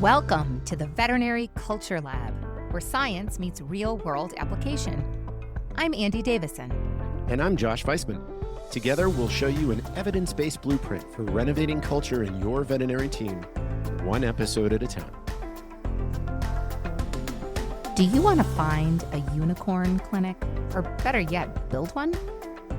Welcome to the Veterinary Culture Lab, where science meets real-world application. I'm Andi Davison. And I'm Josh Weissman. Together, we'll show you an evidence-based blueprint for renovating culture in your veterinary team, one episode at a time. Do you want to find a unicorn clinic? Or better yet, build one?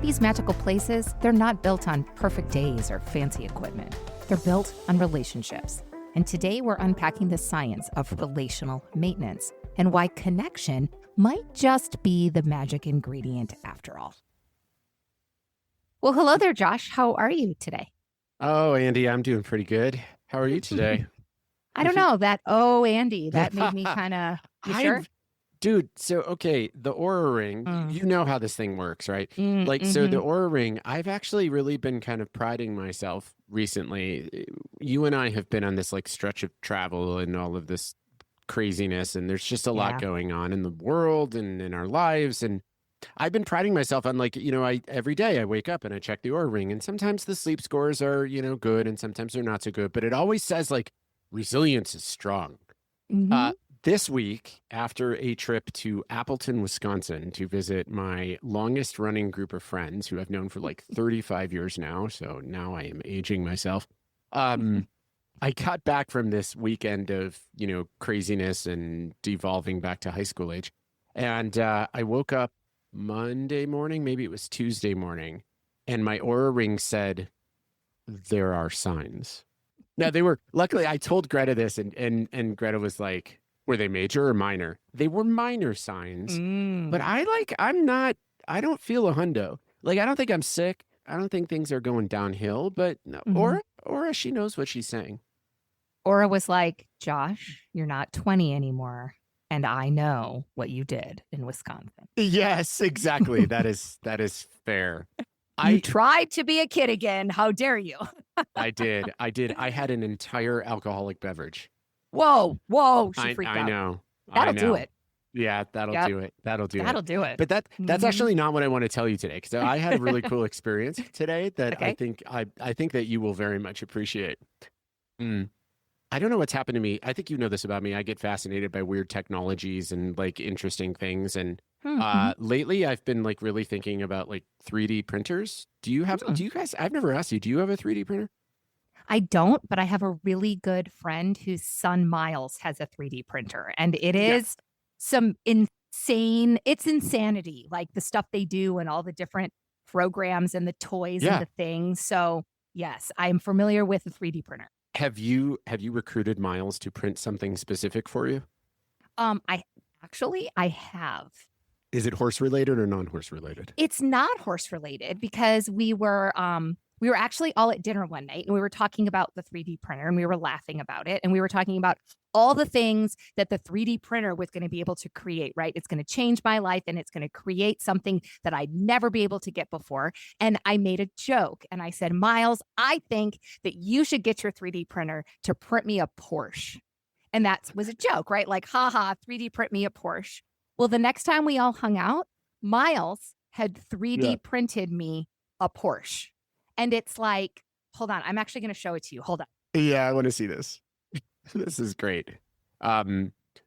These magical places, they're not built on perfect days or fancy equipment. They're built on relationships. And today we're unpacking the science of relational maintenance and why connection might just be the magic ingredient after all. Well, hello there, Josh. How are you today? Oh, Andi, I'm doing pretty good. How are you today? I don't know. Andi, that made me kind of, you sure? Dude, so, okay, the Oura ring, you know how this thing works, right? So the Oura ring, I've actually really been kind of priding myself recently. You and I have been on this like stretch of travel and all of this craziness, and there's just a lot going on in the world and in our lives. And I've been priding myself on every day I wake up and I check the Oura ring, and sometimes the sleep scores are, good, and sometimes they're not so good, but it always says like resilience is strong. This week, after a trip to Appleton, Wisconsin, to visit my longest running group of friends who I've known for like 35 years now, so now I am aging myself. I got back from this weekend of, craziness and devolving back to high school age. And I woke up Monday morning, maybe it was Tuesday morning, and my Oura ring said, "There are signs." Now, they were, luckily, I told Greta this, and Greta was like, were they major or minor? They were minor signs, but I don't feel a hundo. Like, I don't think I'm sick. I don't think things are going downhill, but no, Oura, she knows what she's saying. Oura was like, Josh, you're not 20 anymore, and I know what you did in Wisconsin. Yes, exactly. That is fair. You tried to be a kid again. How dare you? I did. I had an entire alcoholic beverage. Whoa, she freaked out. I know. That'll do it. Yeah, that'll do it. That'll do it. But that's actually not what I want to tell you today, because I had a really cool experience today that I think that you will very much appreciate. I don't know what's happened to me. I think you know this about me. I get fascinated by weird technologies and like interesting things. And lately I've been like really thinking about like 3D printers. Do you guys, I've never asked you, do you have a 3D printer? I don't, but I have a really good friend whose son Miles has a 3D printer, and it is it's insanity, like the stuff they do and all the different programs and the toys and the things. So yes, I'm familiar with the 3D printer. Have you recruited Miles to print something specific for you? I have. Is it horse related or non-horse related? It's not horse related, because we were actually all at dinner one night, and we were talking about the 3D printer, and we were laughing about it. And we were talking about all the things that the 3D printer was going to be able to create, right? It's going to change my life, and it's going to create something that I'd never be able to get before. And I made a joke, and I said, Miles, I think that you should get your 3D printer to print me a Porsche. And that was a joke, right? Like, haha, 3D print me a Porsche. Well, the next time we all hung out, Miles had 3D printed me a Porsche. And it's like, hold on, I'm actually going to show it to you. Hold on. Yeah, I want to see this. This is great.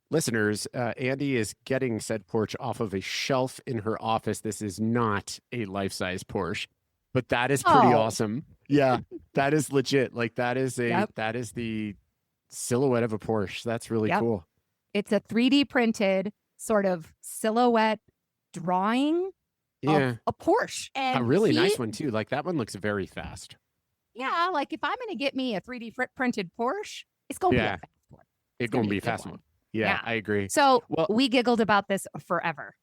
Listeners, Andi is getting said Porsche off of a shelf in her office. This is not a life-size Porsche, but that is pretty awesome. Yeah, that is legit. Like that is the silhouette of a Porsche. That's really cool. It's a 3D printed sort of silhouette drawing of a Porsche. And a really nice one too. Like that one looks very fast. Yeah, like if I'm going to get me a 3D printed Porsche, it's going to be a fast one. It's going to be a fast one. Yeah, I agree. So we giggled about this forever.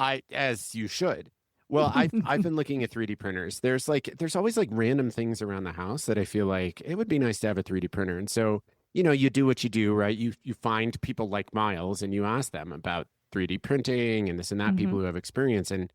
As you should. Well, I've been looking at 3D printers. There's always like random things around the house that I feel like it would be nice to have a 3D printer. And so, you do what you do, right? You find people like Miles and you ask them about 3D printing and this and that, people who have experience. And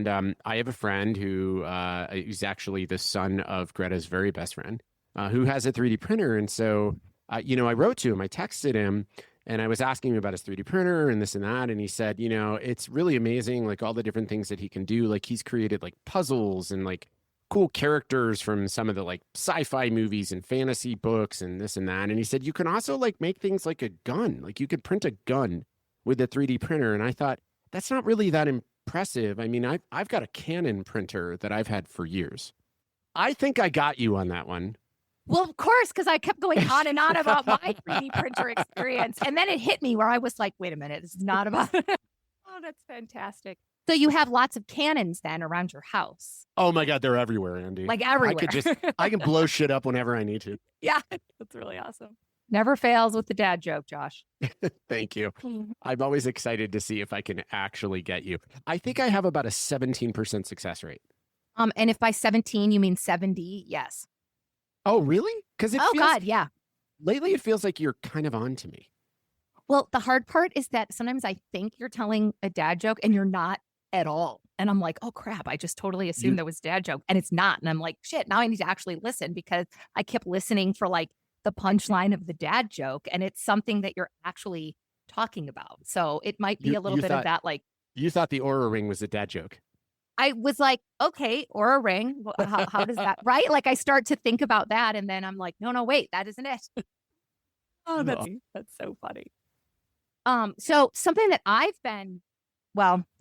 I have a friend who is actually the son of Greta's very best friend who has a 3D printer. And so, I wrote to him, I texted him, and I was asking him about his 3D printer and this and that. And he said, it's really amazing, like all the different things that he can do. Like he's created like puzzles and like cool characters from some of the like sci-fi movies and fantasy books and this and that. And he said, you can also like make things like a gun. Like you could print a gun with a 3D printer. And I thought, that's not really that impressive. I mean, I've got a Canon printer that I've had for years. I think I got you on that one. Well, of course, because I kept going on and on about my 3D printer experience. And then it hit me where I was like, wait a minute, this is not about it. Oh, that's fantastic. So you have lots of cannons then around your house. Oh my God, they're everywhere, Andy. Like everywhere. I can blow shit up whenever I need to. Yeah, that's really awesome. Never fails with the dad joke, Josh. Thank you. I'm always excited to see if I can actually get you. I think I have about a 17% success rate. And if by 17 you mean 70, yes. Oh, really? Because God, yeah. Lately it feels like you're kind of on to me. Well, the hard part is that sometimes I think you're telling a dad joke and you're not at all. And I'm like, oh crap, I just totally assumed that was a dad joke and it's not. And I'm like, shit, now I need to actually listen because I kept listening for like the punchline of the dad joke. And it's something that you're actually talking about. So it might be a little bit of that. Like, you thought the Oura ring was a dad joke. I was like, okay, Oura ring. How does that, right? Like I start to think about that. And then I'm like, no, wait, that isn't it. Oh, that's so funny. So something that I've been,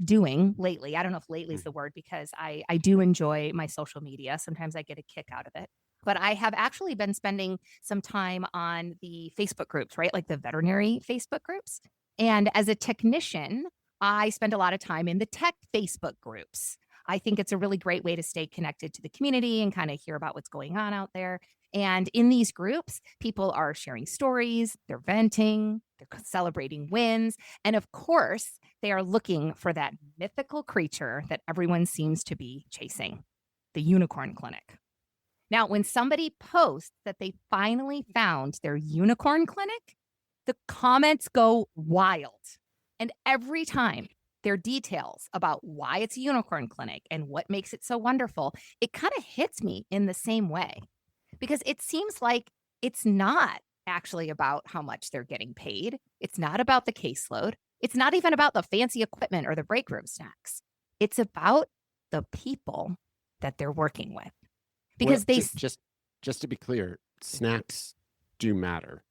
doing lately, I don't know if lately is the word because I do enjoy my social media. Sometimes I get a kick out of it, but I have actually been spending some time on the Facebook groups, right? Like the veterinary Facebook groups. And as a technician, I spend a lot of time in the tech Facebook groups. I think it's a really great way to stay connected to the community and kind of hear about what's going on out there. And in these groups, people are sharing stories, they're venting, they're celebrating wins. And of course, they are looking for that mythical creature that everyone seems to be chasing, the unicorn clinic. Now, when somebody posts that they finally found their unicorn clinic, the comments go wild. And every time there are details about why it's a unicorn clinic and what makes it so wonderful, it kind of hits me in the same way. Because it seems like it's not actually about how much they're getting paid. It's not about the caseload. It's not even about the fancy equipment or the break room snacks. It's about the people that they're working with. Because just to be clear, snacks do matter.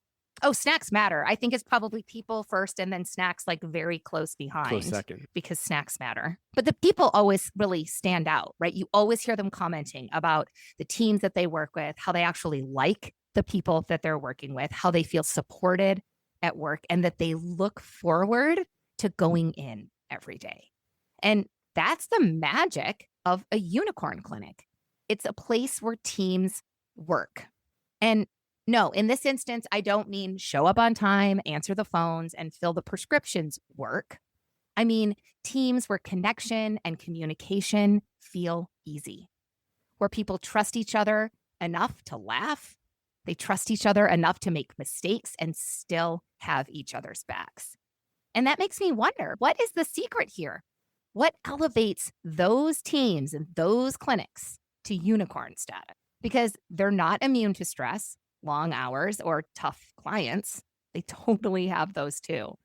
Oh, snacks matter. I think it's probably people first and then snacks like very close behind. Close second. Because snacks matter. But the people always really stand out, right? You always hear them commenting about the teams that they work with, how they actually like the people that they're working with, how they feel supported at work, and that they look forward to going in every day. And that's the magic of a unicorn clinic. It's a place where teams work. And no, in this instance, I don't mean show up on time, answer the phones, and fill the prescriptions work. I mean teams where connection and communication feel easy, where people trust each other enough to laugh. They trust each other enough to make mistakes and still have each other's backs. And that makes me wonder, what is the secret here? What elevates those teams and those clinics to unicorn status? Because they're not immune to stress, long hours, or tough clients. They totally have those too.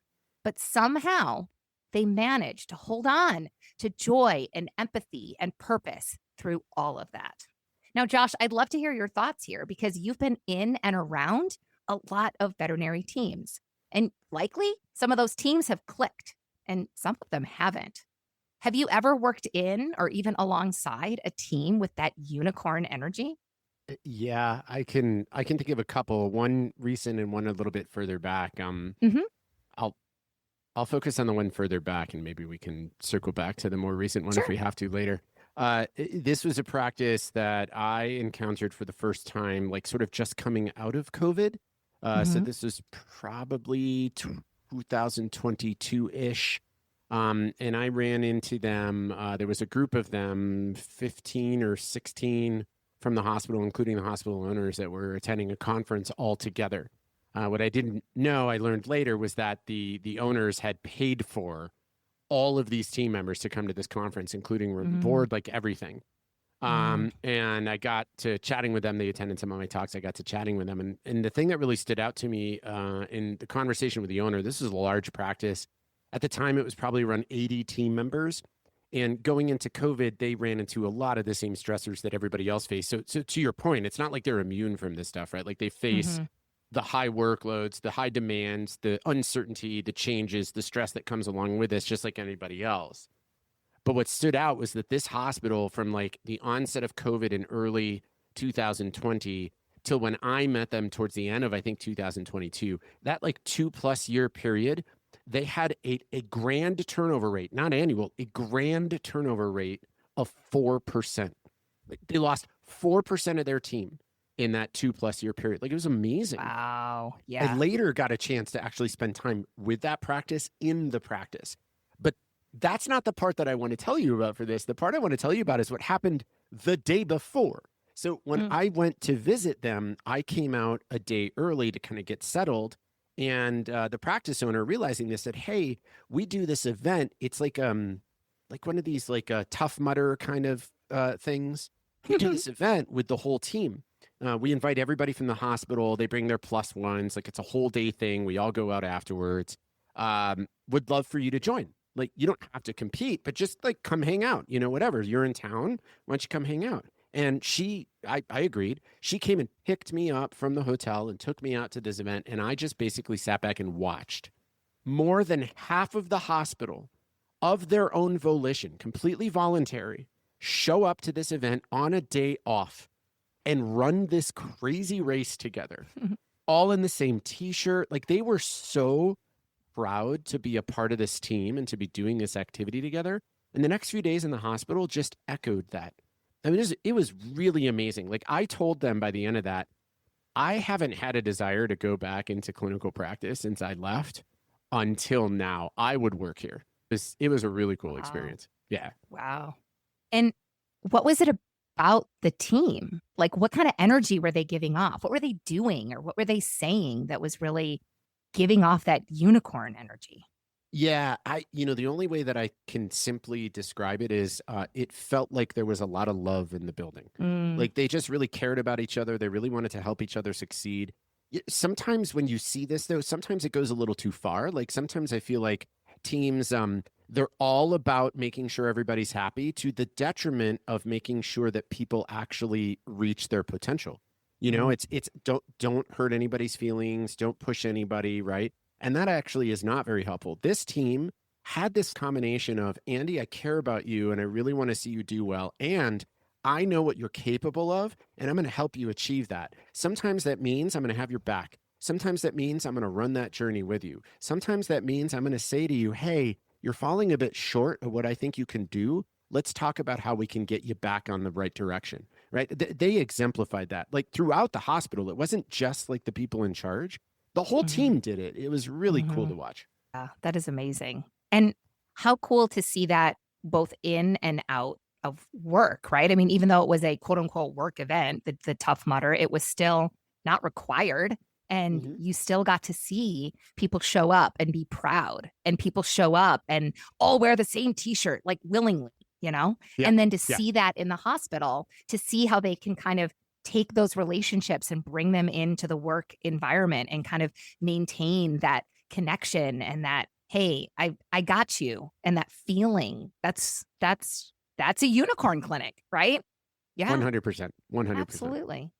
But somehow they manage to hold on to joy and empathy and purpose through all of that. Now, Josh, I'd love to hear your thoughts here because you've been in and around a lot of veterinary teams. And likely some of those teams have clicked and some of them haven't. Have you ever worked in or even alongside a team with that unicorn energy? Yeah, I can think of a couple, one recent and one a little bit further back. I'll focus on the one further back and maybe we can circle back to the more recent one if we have to later. This was a practice that I encountered for the first time, like sort of just coming out of COVID. So this was probably 2022-ish. And I ran into them. There was a group of them, 15 or 16 from the hospital, including the hospital owners that were attending a conference all together. What I didn't know, I learned later, was that the owners had paid for all of these team members to come to this conference, including board, like everything. And I got to chatting with them. They attended some of my talks. I got to chatting with them. And the thing that really stood out to me in the conversation with the owner, this is a large practice. At the time, it was probably around 80 team members. And going into COVID, they ran into a lot of the same stressors that everybody else faced. So to your point, it's not like they're immune from this stuff, right? Like they face the high workloads, the high demands, the uncertainty, the changes, the stress that comes along with this, just like anybody else. But what stood out was that this hospital, from like the onset of COVID in early 2020 till when I met them towards the end of, I think, 2022, that like 2+ year period, they had a grand turnover rate, not annual, a grand turnover rate of 4%. Like they lost 4% of their team in that 2+ year period. Like it was amazing. Wow. I Yeah. later got a chance to actually spend time with that practice in the practice. But that's not the part that I want to tell you about for this. The part I want to tell you about is what happened the day before. So when I went to visit them, I came out a day early to kind of get settled. And the practice owner, realizing this, said, "Hey, we do this event. It's like one of these like Tough Mudder kind of things. We do this event with the whole team. We invite everybody from the hospital. They bring their plus ones. Like it's a whole day thing. We all go out afterwards. Would love for you to join. Like you don't have to compete, but just like come hang out. You know, whatever. You're in town. Why don't you come hang out?" And I agreed. She came and picked me up from the hotel and took me out to this event. And I just basically sat back and watched more than half of the hospital, of their own volition, completely voluntary, show up to this event on a day off and run this crazy race together, all in the same t-shirt. Like they were so proud to be a part of this team and to be doing this activity together. And the next few days in the hospital just echoed that. I mean, it was really amazing. Like I told them by the end of that, I haven't had a desire to go back into clinical practice since I left until now. I would work here. It was a really cool experience. Yeah. Wow. And what was it about the team? Like what kind of energy were they giving off? What were they doing or what were they saying that was really giving off that unicorn energy? Yeah, the only way that I can simply describe it is it felt like there was a lot of love in the building. Like they just really cared about each other. They really wanted to help each other succeed. Sometimes when you see this, though, sometimes it goes a little too far. Like sometimes I feel like teams, they're all about making sure everybody's happy to the detriment of making sure that people actually reach their potential. You know, it's don't hurt anybody's feelings, don't push anybody, right? And that actually is not very helpful. This team had this combination of, Andi, I care about you and I really want to see you do well. And I know what you're capable of, and I'm going to help you achieve that. Sometimes that means I'm going to have your back. Sometimes that means I'm going to run that journey with you. Sometimes that means I'm going to say to you, hey, you're falling a bit short of what I think you can do. Let's talk about how we can get you back on the right direction, right? They exemplified that. Like throughout the hospital, it wasn't just like the people in charge. The whole team did it. It was really cool to watch. Yeah, that is amazing. And how cool to see that both in and out of work, right? I mean, even though it was a quote unquote work event, the Tough Mudder, it was still not required. And you still got to see people show up and be proud, and people show up and all wear the same t-shirt, like willingly, you know? Yeah. And then to see that in the hospital, to see how they can kind of take those relationships and bring them into the work environment and kind of maintain that connection and that, hey, I got you, and that feeling. That's a unicorn clinic, right? Yeah. 100%. 100%. Absolutely.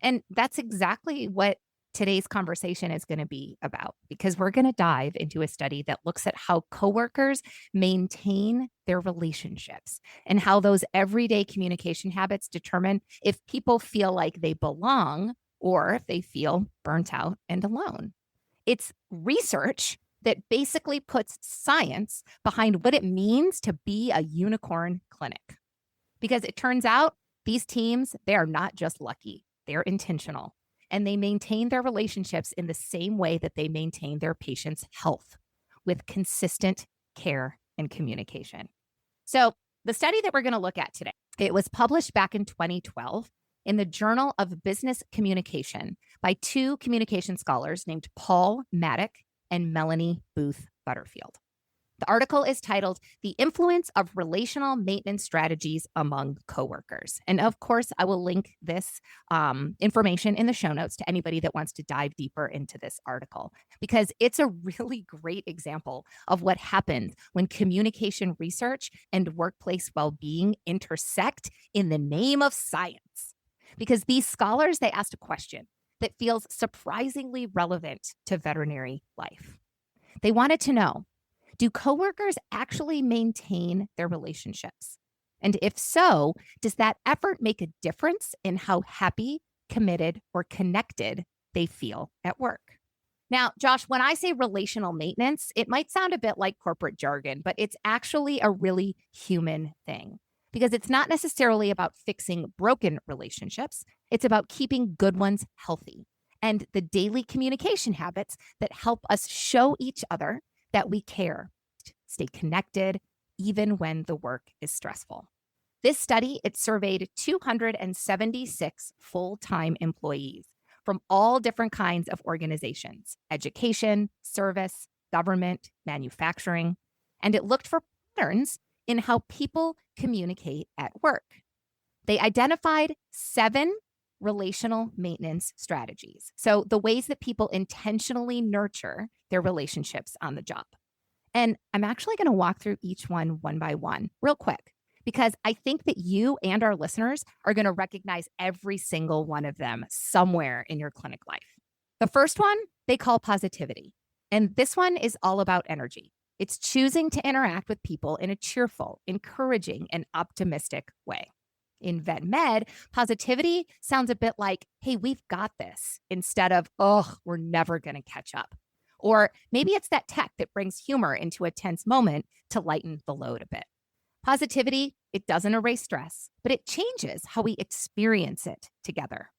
And that's exactly what today's conversation is going to be about, because we're going to dive into a study that looks at how coworkers maintain their relationships and how those everyday communication habits determine if people feel like they belong or if they feel burnt out and alone. It's research that basically puts science behind what it means to be a unicorn clinic. Because it turns out these teams, they are not just lucky, they're intentional. And they maintain their relationships in the same way that they maintain their patients' health, with consistent care and communication. So the study that we're going to look at today, it was published back in 2012 in the Journal of Business Communication by two communication scholars named Paul Madlock and Melanie Booth-Butterfield. The article is titled The Influence of Relational Maintenance Strategies Among Coworkers. And of course, I will link this information in the show notes to anybody that wants to dive deeper into this article, because it's a really great example of what happens when communication research and workplace well-being intersect in the name of science. Because these scholars, they asked a question that feels surprisingly relevant to veterinary life. They wanted to know, do coworkers actually maintain their relationships? And if so, does that effort make a difference in how happy, committed, or connected they feel at work? Now, Josh, when I say relational maintenance, it might sound a bit like corporate jargon, but it's actually a really human thing, because it's not necessarily about fixing broken relationships. It's about keeping good ones healthy and the daily communication habits that help us show each other that we care, stay connected, even when the work is stressful. This study, it surveyed 276 full-time employees from all different kinds of organizations: education, service, government, manufacturing, and it looked for patterns in how people communicate at work. They identified 7 relational maintenance strategies. So the ways that people intentionally nurture their relationships on the job. And I'm actually going to walk through each one by one real quick, because I think that you and our listeners are going to recognize every single one of them somewhere in your clinic life. The first one, they call positivity. And this one is all about energy. It's choosing to interact with people in a cheerful, encouraging, and optimistic way. In vet med, positivity sounds a bit like, hey, we've got this, instead of, oh, we're never going to catch up. Or maybe it's that tech that brings humor into a tense moment to lighten the load a bit. Positivity, it doesn't erase stress, but it changes how we experience it together.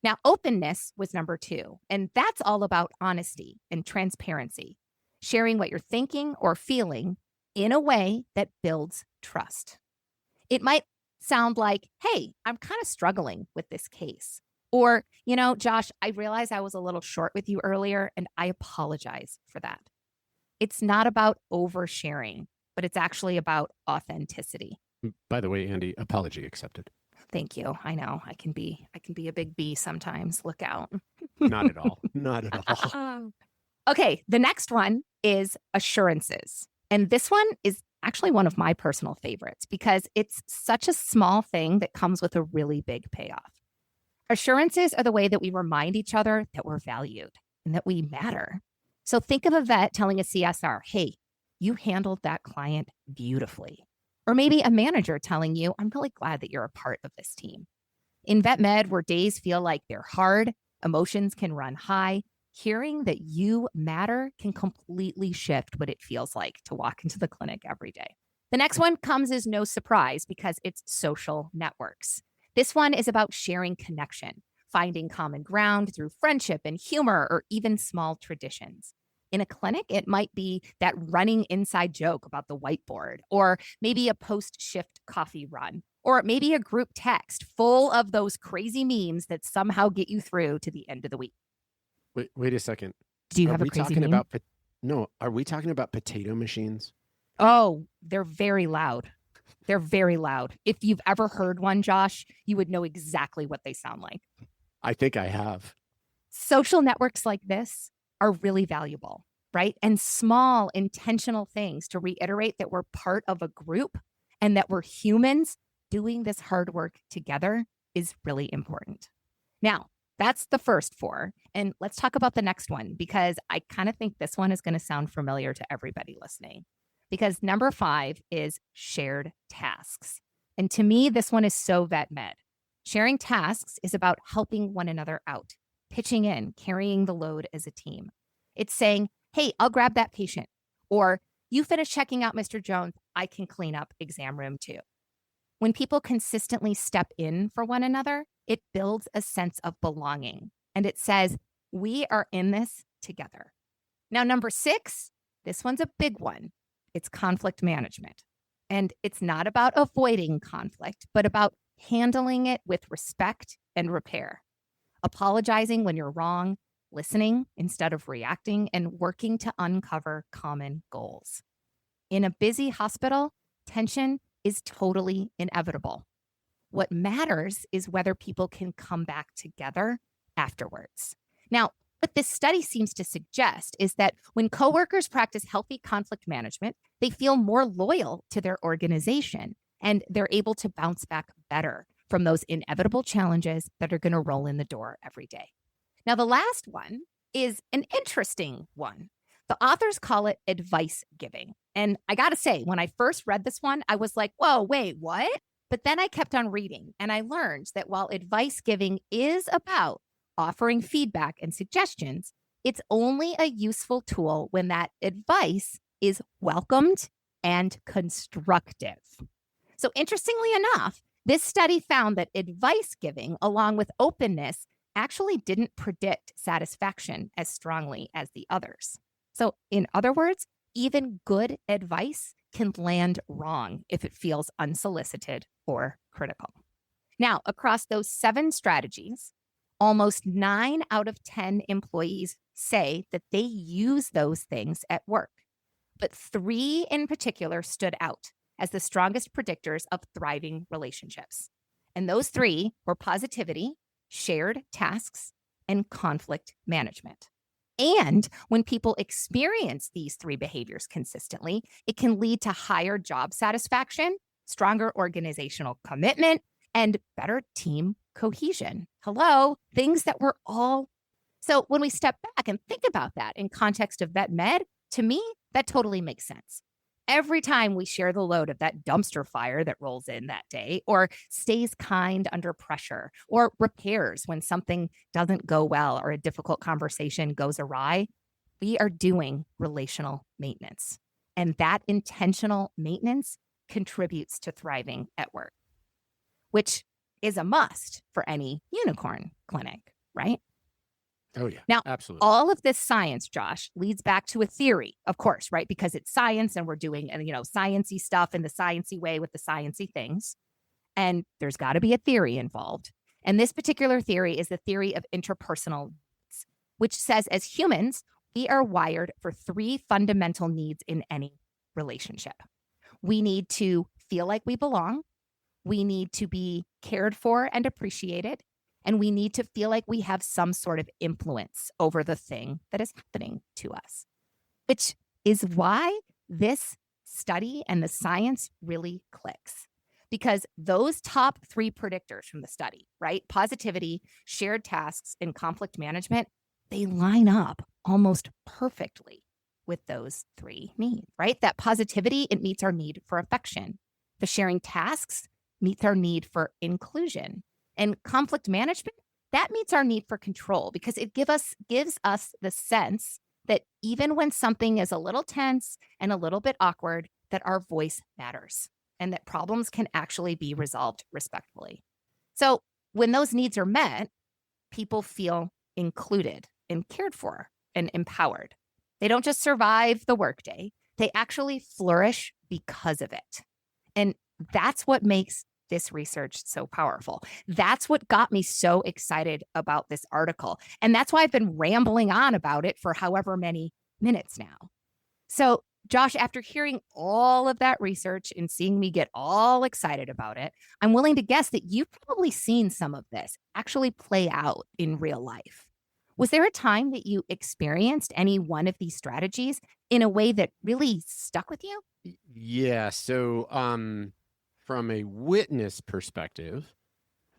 Now, openness was number 2, and that's all about honesty and transparency, sharing what you're thinking or feeling in a way that builds trust. It might sound like, hey, I'm kind of struggling with this case. Or, Josh, I realized I was a little short with you earlier, and I apologize for that. It's not about oversharing, but it's actually about authenticity. By the way, Andi, apology accepted. Thank you. I know I can be a big bee sometimes. Look out. Not at all. Not at all. Okay, the next one is assurances. And this one is actually one of my personal favorites, because it's such a small thing that comes with a really big payoff. Assurances are the way that we remind each other that we're valued and that we matter. So think of a vet telling a CSR, hey, you handled that client beautifully. Or maybe a manager telling you, I'm really glad that you're a part of this team. In vet med, where days feel like they're hard, emotions can run high, hearing that you matter can completely shift what it feels like to walk into the clinic every day. The next one comes as no surprise, because it's social networks. This one is about sharing connection, finding common ground through friendship and humor, or even small traditions. In a clinic, it might be that running inside joke about the whiteboard, or maybe a post-shift coffee run, or maybe a group text full of those crazy memes that somehow get you through to the end of the week. Wait a second. Do you have a crazy meme? No, are we talking about potato machines? Oh, they're very loud. They're very loud. If you've ever heard one, Josh, you would know exactly what they sound like. I think I have. Social networks like this are really valuable, right? And small intentional things to reiterate that we're part of a group and that we're humans doing this hard work together is really important. Now, that's the first 4. And let's talk about the next one, because I kind of think this one is going to sound familiar to everybody listening. Because number 5 is shared tasks. And to me, this one is so vet med. Sharing tasks is about helping one another out, pitching in, carrying the load as a team. It's saying, hey, I'll grab that patient. Or you finish checking out Mr. Jones, I can clean up exam room too. When people consistently step in for one another, it builds a sense of belonging. And it says, we are in this together. Now, number 6, this one's a big one. It's conflict management. And it's not about avoiding conflict, but about handling it with respect and repair. Apologizing when you're wrong, listening instead of reacting, and working to uncover common goals. In a busy hospital, tension is totally inevitable. What matters is whether people can come back together afterwards. Now, what this study seems to suggest is that when coworkers practice healthy conflict management, they feel more loyal to their organization and they're able to bounce back better from those inevitable challenges that are going to roll in the door every day. Now, the last one is an interesting one. The authors call it advice giving. And I got to say, when I first read this one, I was like, whoa, wait, what? But then I kept on reading and I learned that while advice giving is about offering feedback and suggestions, it's only a useful tool when that advice is welcomed and constructive. So interestingly enough, this study found that advice giving, along with openness, actually didn't predict satisfaction as strongly as the others. So in other words, even good advice can land wrong if it feels unsolicited or critical. Now, across those 7 strategies, almost 9 out of 10 employees say that they use those things at work. But 3 in particular stood out as the strongest predictors of thriving relationships. And those 3 were positivity, shared tasks, and conflict management. And when people experience these 3 behaviors consistently, it can lead to higher job satisfaction, stronger organizational commitment, and better team cohesion. Hello, things that we're all. So when we step back and think about that in context of vet med, to me, that totally makes sense. Every time we share the load of that dumpster fire that rolls in that day, or stays kind under pressure, or repairs when something doesn't go well or a difficult conversation goes awry, we are doing relational maintenance. And that intentional maintenance contributes to thriving at work, which is a must for any unicorn clinic, right? Oh, yeah. Now, absolutely. All of this science, Josh, leads back to a theory, of course, right? Because it's science and we're doing, sciencey stuff in the sciencey way with the sciencey things. And there's got to be a theory involved. And this particular theory is the theory of interpersonal needs, which says as humans, we are wired for 3 fundamental needs in any relationship. We need to feel like we belong. We need to be cared for and appreciated. And we need to feel like we have some sort of influence over the thing that is happening to us, which is why this study and the science really clicks. Because those top 3 predictors from the study, right? Positivity, shared tasks, and conflict management, they line up almost perfectly with those 3 needs, right? That positivity, it meets our need for affection. The sharing tasks meets our need for inclusion. And conflict management, that meets our need for control because it gives us the sense that even when something is a little tense and a little bit awkward, that our voice matters and that problems can actually be resolved respectfully. So when those needs are met, people feel included and cared for and empowered. They don't just survive the workday, they actually flourish because of it. And that's what makes this research so powerful. That's what got me so excited about this article. And that's why I've been rambling on about it for however many minutes now. So, Josh, after hearing all of that research and seeing me get all excited about it, I'm willing to guess that you've probably seen some of this actually play out in real life. Was there a time that you experienced any one of these strategies in a way that really stuck with you? Yeah. So, from a witness perspective,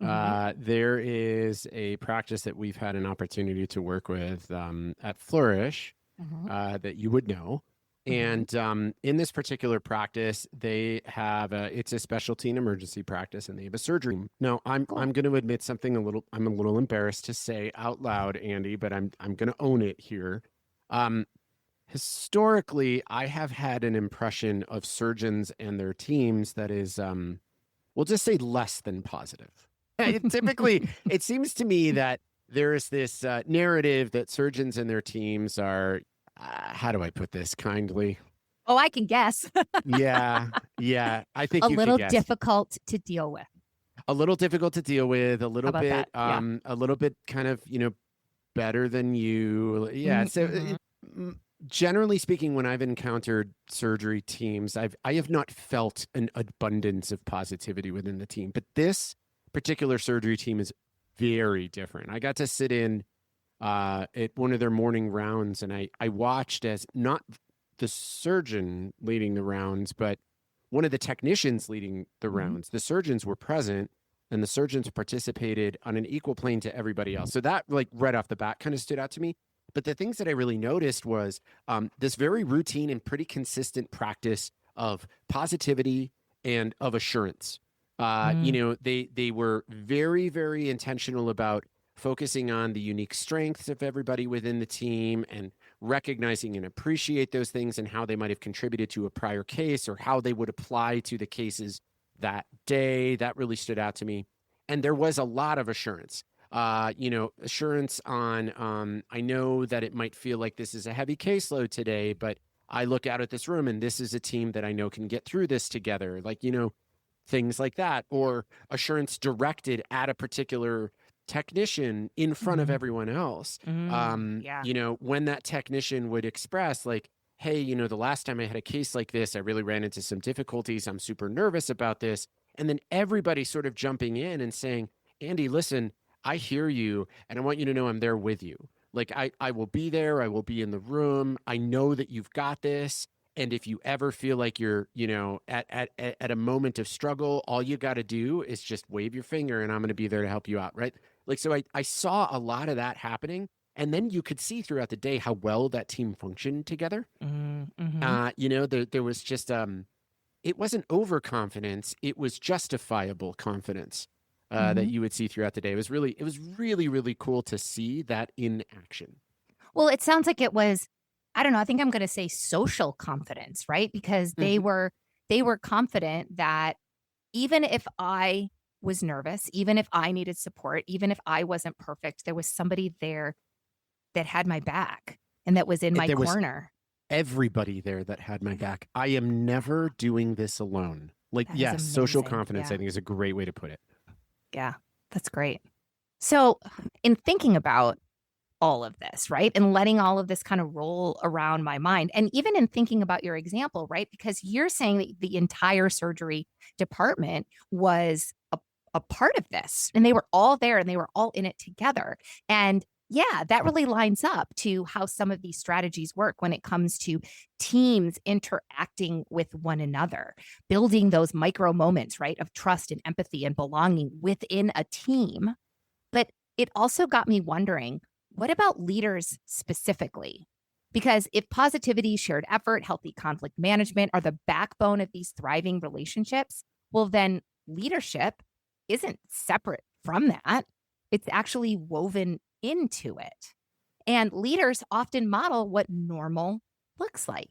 there is a practice that we've had an opportunity to work with at Flourish that you would know. And in this particular practice, they have it's a specialty and emergency practice, and they have a surgery room. Now, I'm going to admit something I'm a little embarrassed to say out loud, Andy, but I'm going to own it here. Historically, I have had an impression of surgeons and their teams that is, we'll just say less than positive. Typically, it seems to me that there is this narrative that surgeons and their teams are, how do I put this kindly? Oh, I can guess. Yeah. I think a you little could guess. difficult to deal with. A little difficult to deal with, a little bit, Yeah. a little bit kind of, better than you. Yeah. So generally speaking, when I've encountered surgery teams, I have not felt an abundance of positivity within the team. But this particular surgery team is very different. I got to sit in at one of their morning rounds, and I watched as not the surgeon leading the rounds, but one of the technicians leading the rounds. The surgeons were present, and the surgeons participated on an equal plane to everybody else. So that, like, right off the bat kind of stood out to me. But the things that I really noticed was this very routine and pretty consistent practice of positivity and of assurance. They were very, very intentional about focusing on the unique strengths of everybody within the team and recognizing and appreciate those things and how they might have contributed to a prior case or how they would apply to the cases that day. That really stood out to me. And there was a lot of assurance. Assurance on, I know that it might feel like this is a heavy caseload today, but I look out at this room and this is a team that I know can get through this together. Things like that, or assurance directed at a particular technician in front of everyone else. When that technician would express like, hey, the last time I had a case like this, I really ran into some difficulties. I'm super nervous about this. And then everybody sort of jumping in and saying, Andy, listen, I hear you, and I want you to know I'm there with you. Like, I will be there. I will be in the room. I know that you've got this. And if you ever feel like you're, at a moment of struggle, all you got to do is just wave your finger and I'm going to be there to help you out. Right. Like, so I saw a lot of that happening. And then you could see throughout the day how well that team functioned together. There was just, it wasn't overconfidence. It was justifiable confidence that you would see throughout the day. It was really, really cool to see that in action. Well, it sounds like it was, I don't know, I think I'm going to say social confidence, right? Because they were confident that even if I was nervous, even if I needed support, even if I wasn't perfect, there was somebody there that had my back and that was in my corner. Everybody there that had my back. I am never doing this alone. Like, yes, social confidence, I think, is a great way to put it. Yeah, that's great. So in thinking about all of this, right, and letting all of this kind of roll around my mind, and even in thinking about your example, right, because you're saying that the entire surgery department was a part of this, and they were all there and they were all in it together. And yeah, that really lines up to how some of these strategies work when it comes to teams interacting with one another, building those micro moments, right, of trust and empathy and belonging within a team. But it also got me wondering, what about leaders specifically? Because if positivity, shared effort, healthy conflict management are the backbone of these thriving relationships, well, then leadership isn't separate from that. It's actually woven into it. And leaders often model what normal looks like,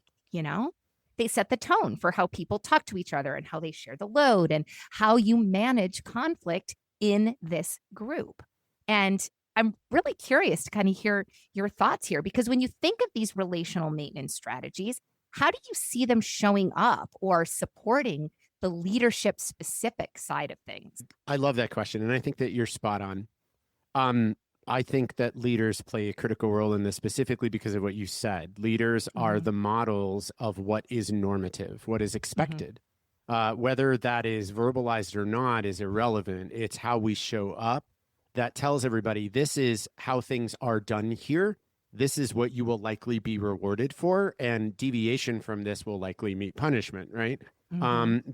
They set the tone for how people talk to each other and how they share the load and how you manage conflict in this group. And I'm really curious to kind of hear your thoughts here, because when you think of these relational maintenance strategies, how do you see them showing up or supporting the leadership specific side of things? I love that question. And I think that you're spot on. I think that leaders play a critical role in this specifically because of what you said. Leaders are the models of what is normative, what is expected. Whether that is verbalized or not is irrelevant. It's how we show up that tells everybody this is how things are done here. This is what you will likely be rewarded for. And deviation from this will likely meet punishment, right?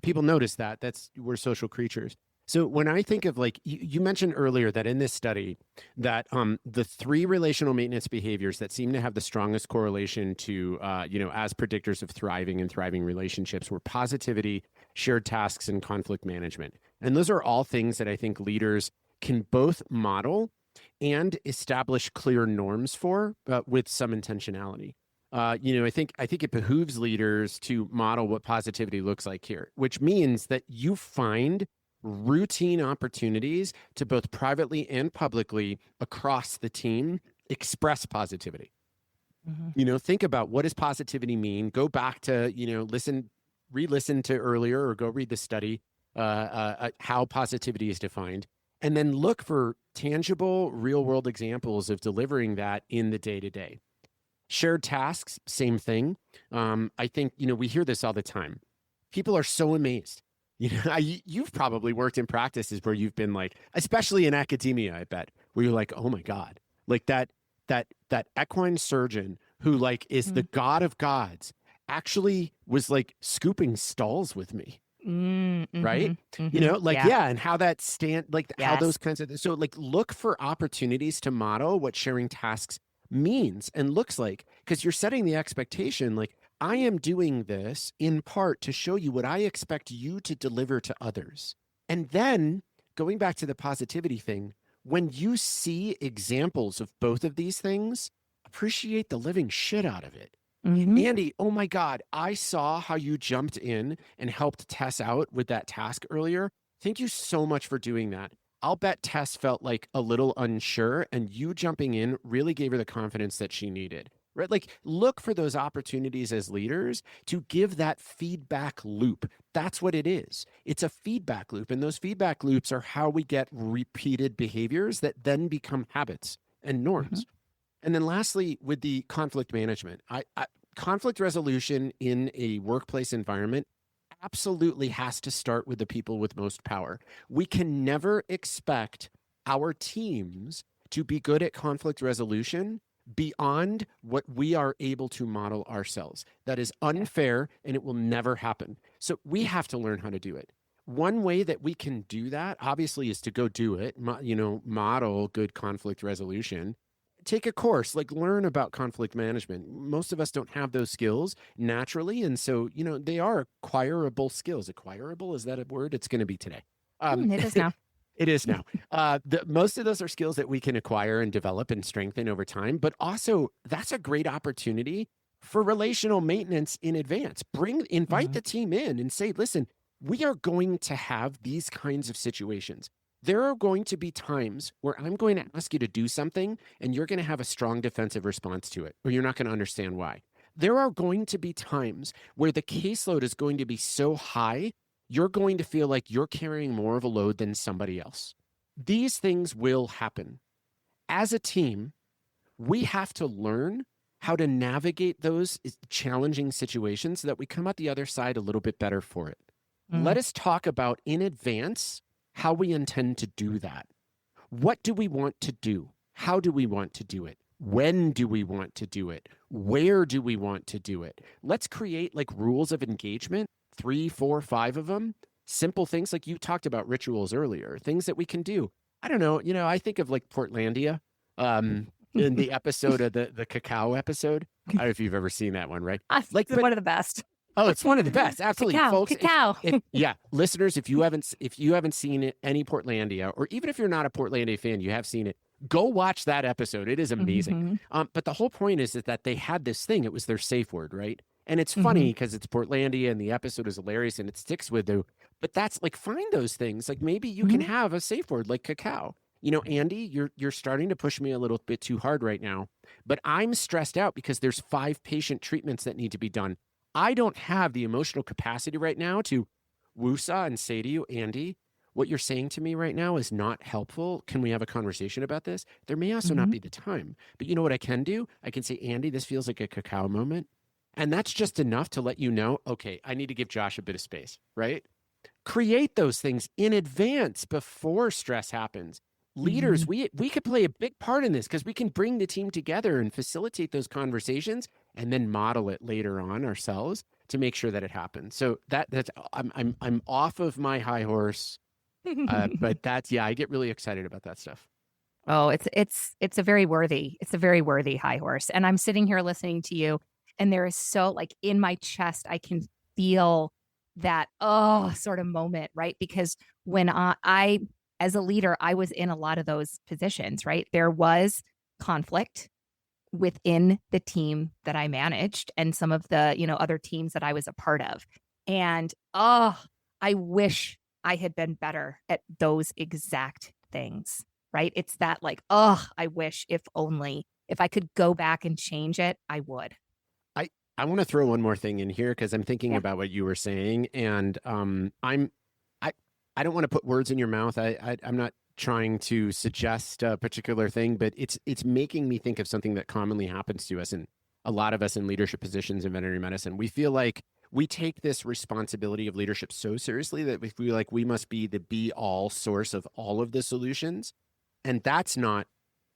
People notice that. We're social creatures. So when I think of, like, you mentioned earlier that in this study that the 3 relational maintenance behaviors that seem to have the strongest correlation to, as predictors of thriving and thriving relationships were positivity, shared tasks, and conflict management. And those are all things that I think leaders can both model and establish clear norms for with some intentionality. I think it behooves leaders to model what positivity looks like here, which means that you find routine opportunities to both privately and publicly across the team express positivity. Think about, what does positivity mean? Go back to, re-listen to earlier, or go read the study, how positivity is defined, and then look for tangible real world examples of delivering that in the day-to-day. Shared tasks, same thing. I think, we hear this all the time. People are so amazed. You've probably worked in practices where you've been like, especially in academia, I bet, where you're like, oh my God, like that equine surgeon who like is the god of gods actually was like scooping stalls with me. Right? Like, Yeah. yeah. And how that like how Yes. those kinds of, so like look for opportunities to model what sharing tasks means and looks like, because you're setting the expectation, like, I am doing this in part to show you what I expect you to deliver to others. And then going back to the positivity thing, when you see examples of both of these things, appreciate the living shit out of it. Andi, oh my God, I saw how you jumped in and helped Tess out with that task earlier. Thank you so much for doing that. I'll bet Tess felt like a little unsure, and you jumping in really gave her the confidence that she needed. Right? Like, look for those opportunities as leaders to give that feedback loop. That's what it is. It's a feedback loop. And those feedback loops are how we get repeated behaviors that then become habits and norms. And then lastly, with the conflict management, conflict resolution in a workplace environment absolutely has to start with the people with most power. We can never expect our teams to be good at conflict resolution beyond what we are able to model ourselves. That is unfair, and it will never happen. So we have to learn how to do it. One way that we can do that, obviously, is to go do it, model good conflict resolution. Take a course, like learn about conflict management. Most of us don't have those skills naturally. And so, they are acquirable skills. Acquirable, is that a word? It's going to be today. It is now. It is now. Most of those are skills that we can acquire and develop and strengthen over time. But also, that's a great opportunity for relational maintenance in advance. Invite the team in and say, listen, we are going to have these kinds of situations. There are going to be times where I'm going to ask you to do something and you're going to have a strong defensive response to it, or you're not going to understand why. There are going to be times where the caseload is going to be so high, you're going to feel like you're carrying more of a load than somebody else. These things will happen. As a team, we have to learn how to navigate those challenging situations so that we come out the other side a little bit better for it. Let us talk about in advance how we intend to do that. What do we want to do? How do we want to do it? When do we want to do it? Where do we want to do it? Let's create like rules of engagement, 3, 4, 5 of them. Simple things like you talked about rituals earlier, things that we can do. I don't know, I think of like Portlandia in the episode of the cacao episode. I don't know if you've ever seen that one, right? Like one of the best. Oh, it's one of the best. Absolutely. Folks. Cacao. Yeah. Listeners, if you haven't seen it, any Portlandia, or even if you're not a Portlandia fan, you have seen it, go watch that episode. It is amazing. But the whole point is that they had this thing. It was their safe word, right? And it's funny because it's Portlandia and the episode is hilarious and it sticks with you. But that's like, find those things. Like maybe you can have a safe word like cacao. Andi, you're starting to push me a little bit too hard right now, but I'm stressed out because there's 5 patient treatments that need to be done. I don't have the emotional capacity right now to woosah and say to you, Andi, what you're saying to me right now is not helpful. Can we have a conversation about this? There may also not be the time. But you know what I can do? I can say, Andi, this feels like a cacao moment. And that's just enough to let you know, okay, I need to give Josh a bit of space, right? Create those things in advance before stress happens. Leaders, we could play a big part in this because we can bring the team together and facilitate those conversations and then model it later on ourselves to make sure that it happens. So that's I'm off of my high horse, but I get really excited about that stuff. Oh, it's a very worthy high horse. And I'm sitting here listening to you, and there is so like in my chest, I can feel that sort of moment, right? Because when I as a leader, I was in a lot of those positions, right? There was conflict within the team that I managed and some of the, other teams that I was a part of. And I wish I had been better at those exact things, right? It's that like, I wish if I could go back and change it, I would. I want to throw one more thing in here because I'm thinking about what you were saying, and I don't want to put words in your mouth. I'm not trying to suggest a particular thing, but it's making me think of something that commonly happens to us. And a lot of us in leadership positions in veterinary medicine, we feel like we take this responsibility of leadership so seriously that we feel like we must be the be-all source of all of the solutions. And that's not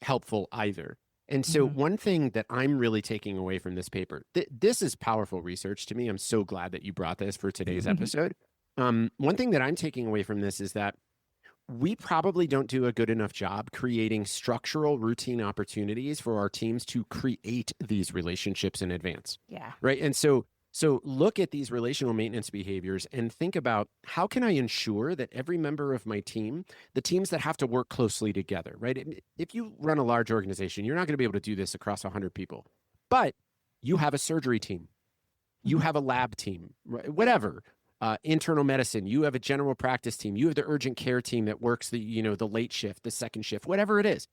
helpful either. And so one thing that I'm really taking away from this paper, this is powerful research to me. I'm so glad that you brought this for today's episode. One thing that I'm taking away from this is that we probably don't do a good enough job creating structural routine opportunities for our teams to create these relationships in advance. Yeah. Right. And so look at these relational maintenance behaviors and think about, how can I ensure that every member of my team, the teams that have to work closely together, right? If you run a large organization, you're not going to be able to do this across 100 people, but you have a surgery team, you have a lab team, right? Whatever. Internal medicine, you have a general practice team, you have the urgent care team that works the late shift, the second shift, whatever it is.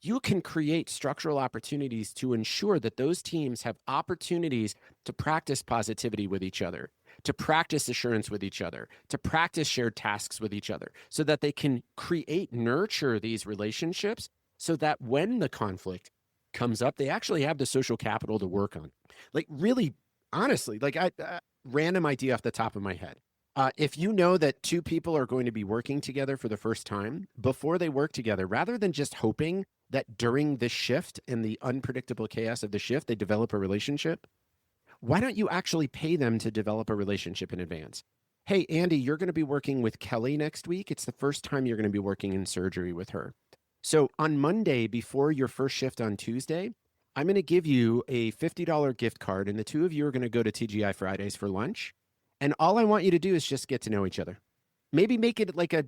You can create structural opportunities to ensure that those teams have opportunities to practice positivity with each other, to practice assurance with each other, to practice shared tasks with each other, so that they can nurture these relationships, so that when the conflict comes up, they actually have the social capital to work on. Like, really, honestly, like random idea off the top of my head. If you know that two people are going to be working together for the first time, before they work together, rather than just hoping that during the shift and the unpredictable chaos of the shift, they develop a relationship, why don't you actually pay them to develop a relationship in advance? Hey, Andy, you're going to be working with Kelly next week. It's the first time you're going to be working in surgery with her. So on Monday, before your first shift on Tuesday, I'm going to give you a $50 gift card, and the two of you are going to go to TGI Fridays for lunch. And all I want you to do is just get to know each other. Maybe make it like a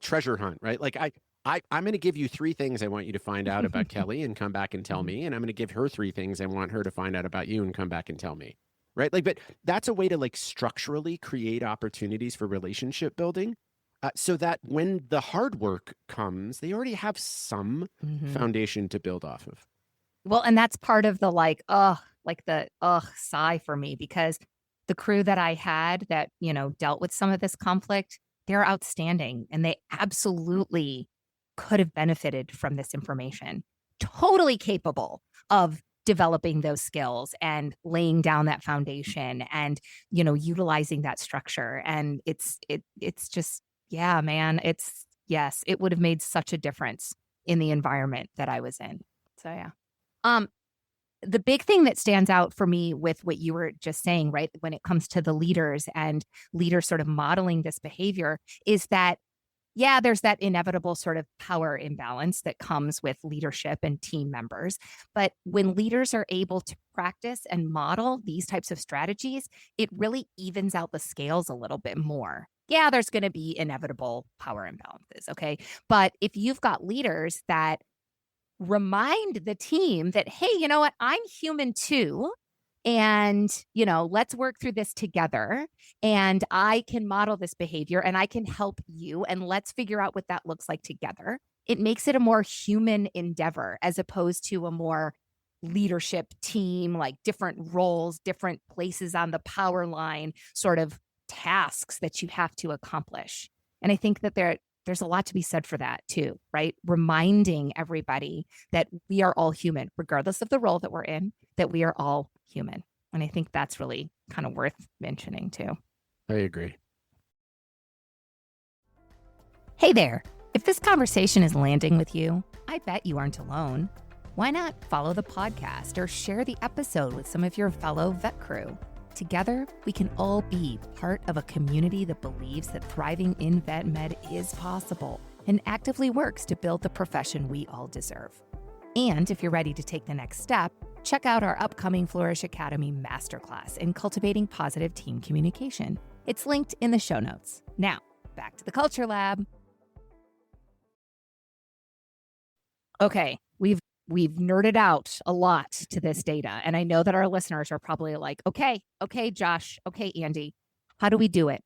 treasure hunt, right? Like I'm going to give you 3 things I want you to find out about Kelly and come back and tell me. And I'm going to give her 3 things I want her to find out about you and come back and tell me. Right. Like, but that's a way to like structurally create opportunities for relationship building, so that when the hard work comes, they already have some foundation to build off of. Well, and that's part of the sigh for me, because the crew that I had that, dealt with some of this conflict, they're outstanding, and they absolutely could have benefited from this information. Totally capable of developing those skills and laying down that foundation and, utilizing that structure. And it's just, yeah, man, yes, it would have made such a difference in the environment that I was in. So, yeah. The big thing that stands out for me with what you were just saying, right, when it comes to the leaders and leaders sort of modeling this behavior, is that, yeah, there's that inevitable sort of power imbalance that comes with leadership and team members. But when leaders are able to practice and model these types of strategies, it really evens out the scales a little bit more. Yeah, there's going to be inevitable power imbalances, okay? But if you've got leaders that remind the team that, hey, you know what, I'm human too. And, let's work through this together. And I can model this behavior and I can help you. And let's figure out what that looks like together. It makes it a more human endeavor as opposed to a more leadership team, like different roles, different places on the power line, sort of tasks that you have to accomplish. And I think that there's a lot to be said for that too, right? Reminding everybody that we are all human, regardless of the role that we're in, that we are all human. And I think that's really kind of worth mentioning too. I agree. Hey there. If this conversation is landing with you, I bet you aren't alone. Why not follow the podcast or share the episode with some of your fellow vet crew? Together, we can all be part of a community that believes that thriving in vet med is possible and actively works to build the profession we all deserve. And if you're ready to take the next step, check out our upcoming Flourish Academy Masterclass in cultivating positive team communication. It's linked in the show notes. Now, back to the Culture Lab. Okay, we've nerded out a lot to this data. And I know that our listeners are probably like, okay, Josh, okay, Andy, how do we do it?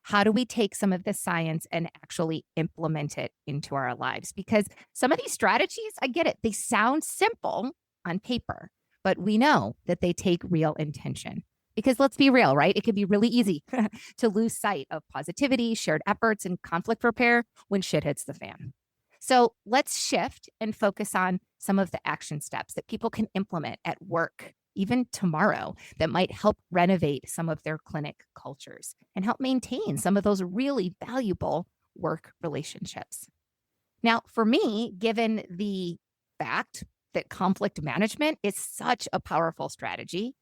How do we take some of this science and actually implement it into our lives? Because some of these strategies, I get it. They sound simple on paper, but we know that they take real intention. Because let's be real, right? It can be really easy to lose sight of positivity, shared efforts, and conflict repair when shit hits the fan. So let's shift and focus on some of the action steps that people can implement at work, even tomorrow, that might help renovate some of their clinic cultures and help maintain some of those really valuable work relationships. Now, for me, given the fact that conflict management is such a powerful strategy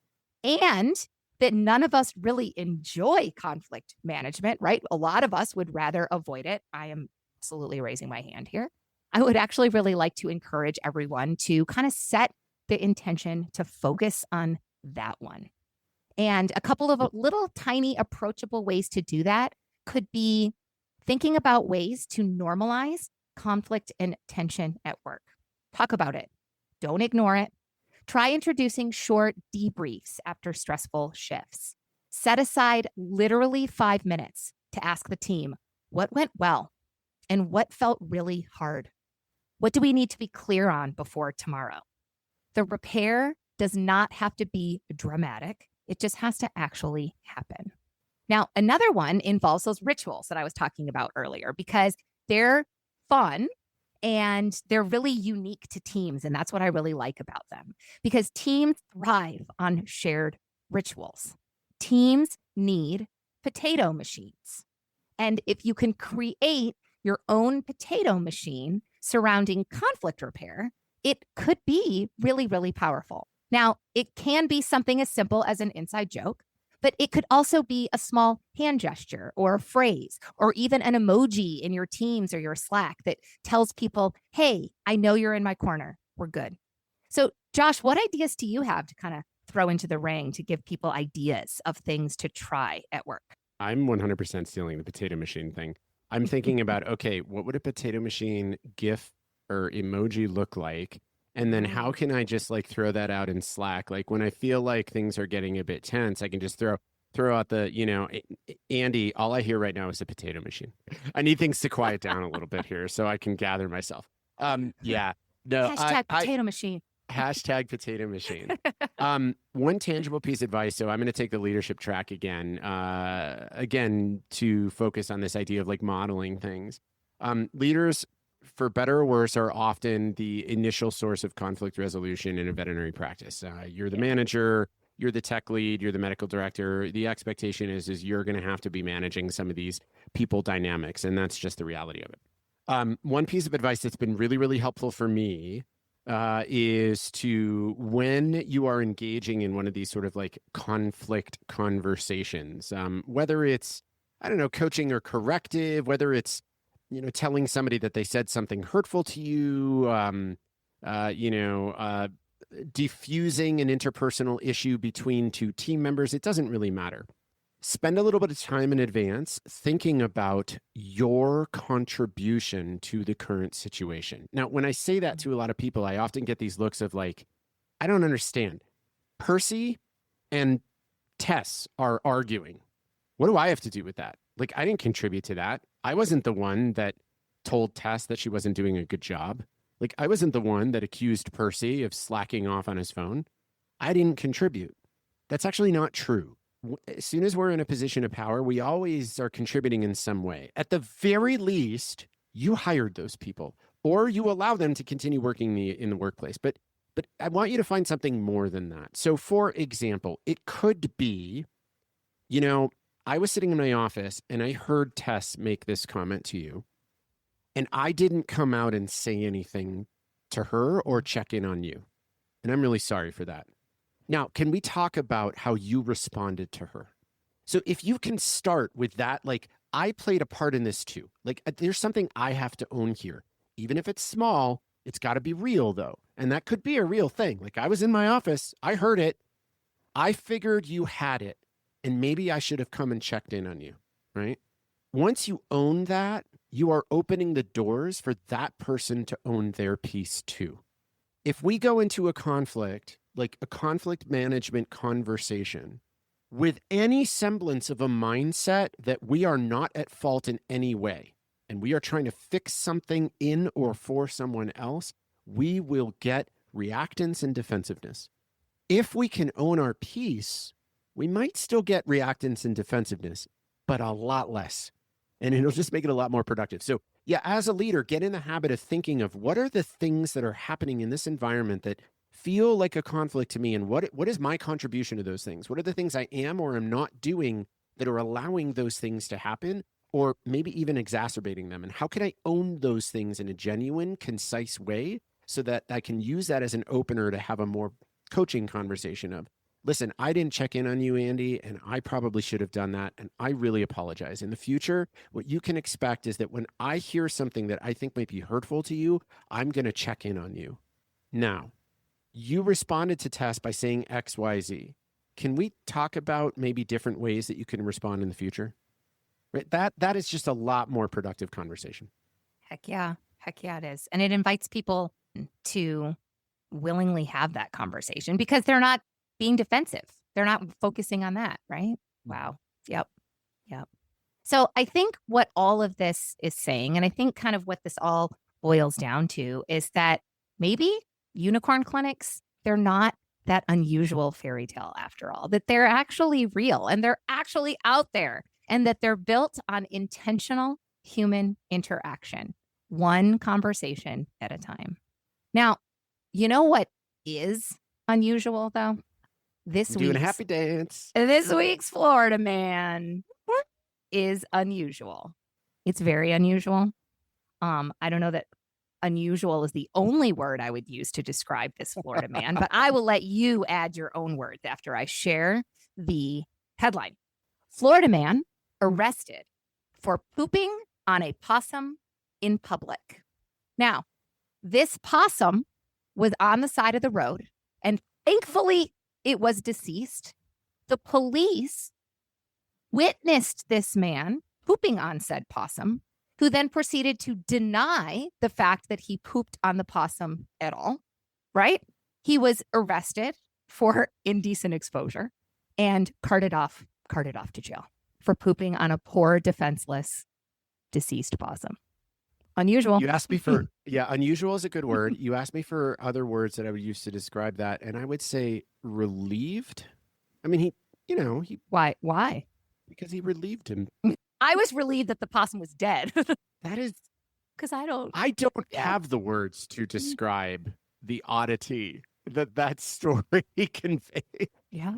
and that none of us really enjoy conflict management, right? A lot of us would rather avoid it. I am absolutely raising my hand here. I would actually really like to encourage everyone to kind of set the intention to focus on that one. And a couple of little tiny approachable ways to do that could be thinking about ways to normalize conflict and tension at work. Talk about it. Don't ignore it. Try introducing short debriefs after stressful shifts. Set aside literally 5 minutes to ask the team what went well and what felt really hard. What do we need to be clear on before tomorrow? The repair does not have to be dramatic. It just has to actually happen. Now, another one involves those rituals that I was talking about earlier because they're fun and they're really unique to teams. And that's what I really like about them because teams thrive on shared rituals. Teams need potato machines. And if you can create your own potato machine surrounding conflict repair, it could be really, really powerful. Now, it can be something as simple as an inside joke, but it could also be a small hand gesture or a phrase or even an emoji in your Teams or your Slack that tells people, hey, I know you're in my corner. We're good. So, Josh, what ideas do you have to kind of throw into the ring to give people ideas of things to try at work? I'm 100% stealing the potato machine thing. I'm thinking about, okay, what would a potato machine GIF or emoji look like? And then how can I just like throw that out in Slack? Like when I feel like things are getting a bit tense, I can just throw out the, Andy, all I hear right now is a potato machine. I need things to quiet down a little bit here so I can gather myself. Yeah. No, Hashtag potato machine. Hashtag potato machine. One tangible piece of advice. So I'm going to take the leadership track again to focus on this idea of like modeling things. Leaders, for better or worse, are often the initial source of conflict resolution in a veterinary practice. You're the manager, you're the tech lead, you're the medical director. The expectation is you're going to have to be managing some of these people dynamics, and that's just the reality of it. One piece of advice that's been really, really helpful for me is to, when you are engaging in one of these sort of like conflict conversations, whether it's, I don't know, coaching or corrective, whether it's, telling somebody that they said something hurtful to you, diffusing an interpersonal issue between two team members, it doesn't really matter. Spend a little bit of time in advance thinking about your contribution to the current situation. Now, when I say that to a lot of people, I often get these looks of like, I don't understand. Percy and Tess are arguing. What do I have to do with that? Like, I didn't contribute to that. I wasn't the one that told Tess that she wasn't doing a good job. Like, I wasn't the one that accused Percy of slacking off on his phone. I didn't contribute. That's actually not true. As soon as we're in a position of power, we always are contributing in some way. At the very least, you hired those people, or you allow them to continue working in the workplace. But I want you to find something more than that. So, for example, it could be, I was sitting in my office and I heard Tess make this comment to you, and I didn't come out and say anything to her or check in on you. And I'm really sorry for that. Now, can we talk about how you responded to her? So if you can start with that, like, I played a part in this too. Like, there's something I have to own here. Even if it's small, it's got to be real though. And that could be a real thing. Like, I was in my office, I heard it. I figured you had it, and maybe I should have come and checked in on you, right? Once you own that, you are opening the doors for that person to own their piece too. If we go into a conflict, like a conflict management conversation, with any semblance of a mindset that we are not at fault in any way, and we are trying to fix something in or for someone else, we will get reactance and defensiveness. If we can own our piece, we might still get reactance and defensiveness, but a lot less. And it'll just make it a lot more productive. So yeah, as a leader, get in the habit of thinking of what are the things that are happening in this environment that feel like a conflict to me? And what is my contribution to those things? What are the things I am or am not doing that are allowing those things to happen, or maybe even exacerbating them? And how can I own those things in a genuine, concise way so that I can use that as an opener to have a more coaching conversation of, listen, I didn't check in on you, Andi, and I probably should have done that. And I really apologize. In the future, what you can expect is that when I hear something that I think might be hurtful to you, I'm going to check in on you. Now, you responded to Tess by saying X, Y, Z. Can we talk about maybe different ways that you can respond in the future? Right? That is just a lot more productive conversation. Heck yeah. Heck yeah, it is. And it invites people to willingly have that conversation because they're not being defensive. They're not focusing on that, right? Wow. Yep. So I think what all of this is saying, and I think kind of what this all boils down to, is that maybe unicorn clinics, they're not that unusual fairy tale after all, that they're actually real and they're actually out there, and that they're built on intentional human interaction, one conversation at a time. Now, you know what is unusual though? Doing a happy dance. This week's Florida man is unusual. It's very unusual. I don't know that unusual is the only word I would use to describe this Florida man, but I will let you add your own words after I share the headline. Florida man arrested for pooping on a possum in public. Now, this possum was on the side of the road, and thankfully it was deceased. The police witnessed this man pooping on said possum, who then proceeded to deny the fact that he pooped on the possum at all, right? He was arrested for indecent exposure and carted off to jail for pooping on a poor, defenseless, deceased possum. Unusual. You asked me for, unusual is a good word. You asked me for other words that I would use to describe that. And I would say relieved. I mean, Why? Because he relieved him. I was relieved that the possum was dead. That is because I don't have the words to describe the oddity that story conveys. Yeah.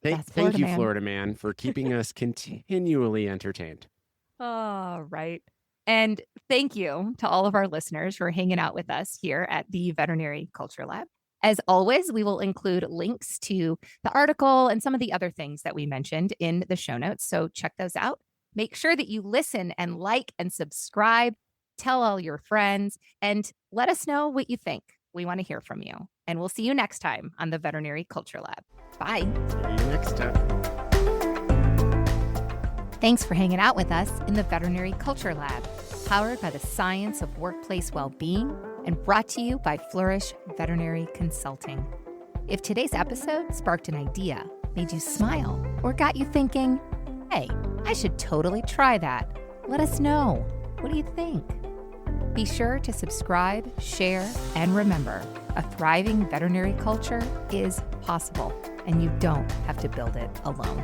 Thank you, Florida man, for keeping us continually entertained. Oh, right. And thank you to all of our listeners for hanging out with us here at the Veterinary Culture Lab. As always, we will include links to the article and some of the other things that we mentioned in the show notes. So check those out. Make sure that you listen and like and subscribe. Tell all your friends and let us know what you think. We want to hear from you. And we'll see you next time on the Veterinary Culture Lab. Bye. See you next time. Thanks for hanging out with us in the Veterinary Culture Lab, powered by the science of workplace well-being and brought to you by Flourish Veterinary Consulting. If today's episode sparked an idea, made you smile, or got you thinking, hey, I should totally try that, let us know. What do you think? Be sure to subscribe, share, and remember, a thriving veterinary culture is possible, and you don't have to build it alone.